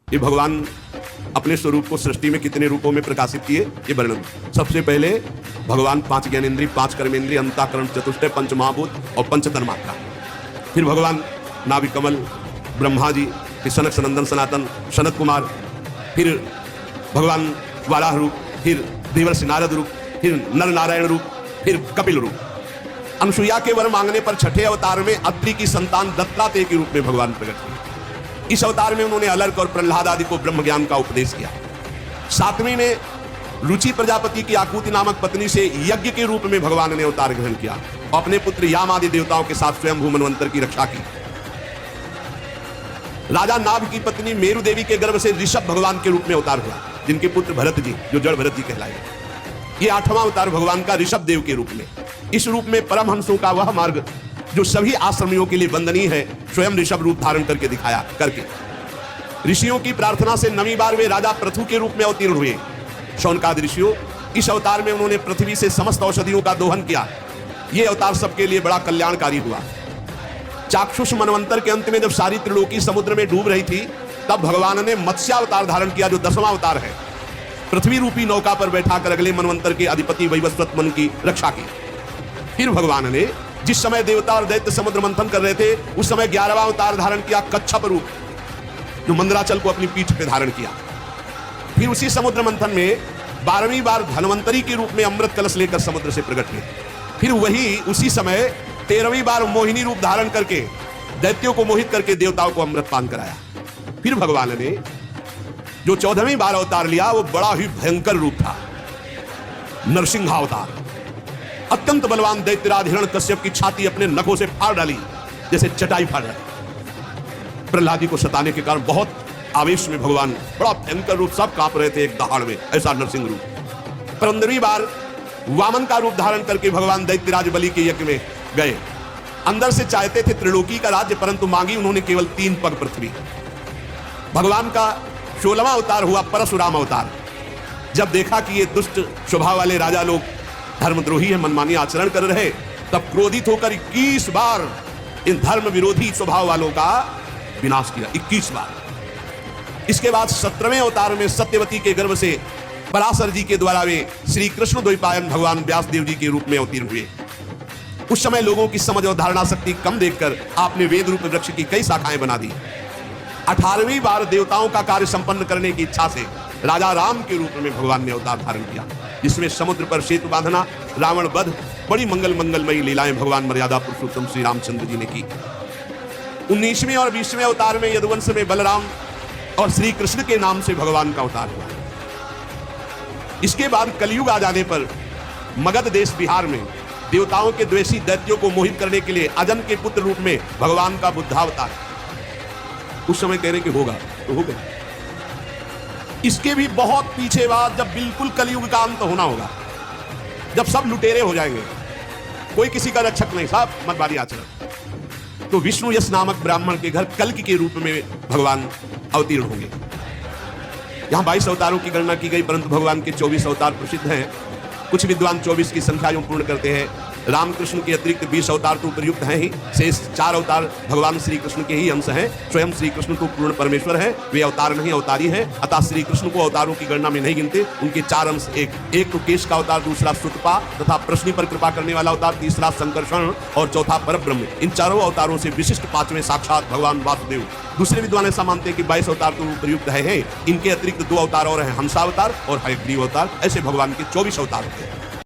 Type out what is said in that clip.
ये भगवान अपने स्वरूप को सृष्टि में कितने रूपों में प्रकाशित किए ये वर्णन। सबसे पहले भगवान 5 ज्ञानेंद्रिय, 5 कर्मेंद्रिय, अंतःकरण, चतुष्टय, पंच महाभूत और पंच तन्मात्रा। फिर भगवान नाभि कमल, ब्रह्मा जी, फिर सनक सनंदन सनातन, सनत कुमार, फिर भगवान वाराह रूप, फिर देवर्षि नारद रूप, फिर नर नारायण रूप, फिर कपिल रूप। अनुसुईया के वर मांगने पर छठे अवतार में अत्रि की संतान दत्तात्रेय के रूप में भगवान प्रकट हुए। इस अवतार में उन्होंने अलर्क और प्रहलाद आदि को ब्रह्म ज्ञान का उपदेश किया। 7वें में रुचि प्रजापति की आकुति नामक पत्नी से यज्ञ के रूप में भगवान ने अवतार ग्रहण किया और अपने पुत्र याम आदि देवताओं के साथ स्वयं मनवंतर की रक्षा की। राजा नाभ की पत्नी मेरु देवी के गर्भ से ऋषभ भगवान के रूप में अवतार हुआ, जिनके पुत्र भरत जी, जो जड़ भरत जी कहलाए। ये 8वां अवतार भगवान का ऋषभ देव के रूप में। इस रूप में परमहंसों का वह मार्ग जो सभी आश्रमियों के लिए वंदनीय है, स्वयं ऋषभ रूप धारण करके दिखाया। ऋषियों की प्रार्थना से 9वीं बार वे राजा पृथु के रूप में अवतीर्ण हुए। शौनकादि ऋषियों, इस अवतार में उन्होंने पृथ्वी से समस्त औषधियों का दोहन किया। यह अवतार सबके लिए बड़ा कल्याणकारी हुआ। चाक्षुष मनवंतर के अंत में जब सारी त्रिलोकी समुद्र में डूब रही थी, तब भगवान ने मत्स्यावतार धारण किया, जो 10वां अवतार है। पृथ्वी रूपी नौका पर बैठाकर अगले मनवंतर के अधिपति वैवस्वत मन की रक्षा की। फिर भगवान ने जिस समय देवता और दैत्य समुद्र मंथन कर रहे थे, उस समय 11वां अवतार धारण किया, कच्छप रूप, जो मंदराचल को अपनी पीठ पे धारण किया। फिर उसी समुद्र मंथन में 12वीं बार धनवंतरी के रूप में अमृत कलश लेकर समुद्र से प्रकट हुए। फिर वही उसी समय 13वीं बार मोहिनी रूप धारण करके दैत्यों को मोहित करके देवताओं को अमृत पान कराया। फिर भगवान ने जो 14वीं बार अवतार लिया, वो बड़ा ही भयंकर रूप था, नरसिंहावतार। अत्यंत बलवान दैत्यराज हिरण्यकश्यप की छाती अपने नखों से फाड़ डाली, जैसे चटाई फाड़ डाली। प्रहलाद जी को सताने के कारण बहुत आवेश में भगवान बड़ा भयंकर रूप, सब कांप रहे थे एक दहाड़ में, ऐसा नरसिंह रूप। 15वीं बार वामन का रूप धारण करके भगवान दैत्यराज बलि के यज्ञ में गए। अंदर से चाहते थे त्रिलोकी का राज्य, परंतु मांगी उन्होंने केवल 3 पग पृथ्वी। भगवान का 16वां अवतार हुआ परशुराम अवतार। जब देखा कि ये दुष्ट स्वभाव वाले राजा लोग धर्मद्रोही है, मनमानी आचरण कर रहे, तब क्रोधित होकर 21 बार इन धर्म विरोधी स्वभाव वालों का विनाश किया, 21 बार। इसके बाद 17वें अवतार में सत्यवती के गर्भ से पराशर जी के द्वारा वे श्री कृष्ण द्वैपायन भगवान व्यासदेव जी के रूप में अवतीर्ण हुए। उस समय लोगों की समझ और धारणा शक्ति कम देखकर आपने वेद रूप वृक्ष की कई शाखाएं बना दी। 18वीं बार देवताओं का कार्य संपन्न करने की इच्छा से राजा राम के रूप में भगवान ने अवतार धारण किया, जिसमें समुद्र पर सेतु बांधना, रावण वध, बड़ी मंगलमयी लीलाएं भगवान मर्यादा पुरुषोत्तम श्री रामचंद्र जी ने की। 19वें और 20वें अवतार में यदुवंश में बलराम और श्री कृष्ण के नाम से भगवान का अवतार हुआ। इसके बाद कलयुग आ जाने पर मगध देश बिहार में देवताओं के द्वेषी दैत्यों को मोहित करने के लिए अजन के पुत्र रूप में भगवान का बुद्धावतार। उस समय कह रहे कि होगा तो हो गया। इसके भी बहुत पीछे बाद, जब बिल्कुल कलयुग का अंत होना होगा, जब सब लुटेरे हो जाएंगे, कोई किसी का रक्षक नहीं, सब मतवादी आचरण, तो विष्णु यश नामक ब्राह्मण के घर कल्कि के रूप में भगवान अवतीर्ण होंगे। यहां 22 अवतारों की गणना की गई, परंतु भगवान के 24 अवतार प्रसिद्ध हैं। कुछ विद्वान 24 की संख्या यूं पूर्ण करते हैं। रामकृष्ण के अतिरिक्त 20 अवतार तो प्रयुक्त हैं ही, शेष 4 अवतार भगवान श्री कृष्ण के ही अंश हैं। स्वयं श्री कृष्ण तो पूर्ण परमेश्वर है, वे अवतार नहीं अवतारी हैं, अतः श्री कृष्ण को अवतारों की गणना में नहीं गिनते। उनके 4 अंश, एक तो केश का अवतार, दूसरा सुतपा तथा प्रश्नि पर कृपा करने वाला अवतार, तीसरा संकर्षण और चौथा परब्रह्म। इन चारों अवतारों से विशिष्ट 5वें साक्षात भगवान वासुदेव। दूसरे विद्वान ऐसा मानते हैं कि 22 अवतार तो प्रयुक्त है। इनके अतिरिक्त 2 अवतार और हैं, हंसावतार और हयग्रीव अवतार। ऐसे भगवान के 24 अवतार होते हैं।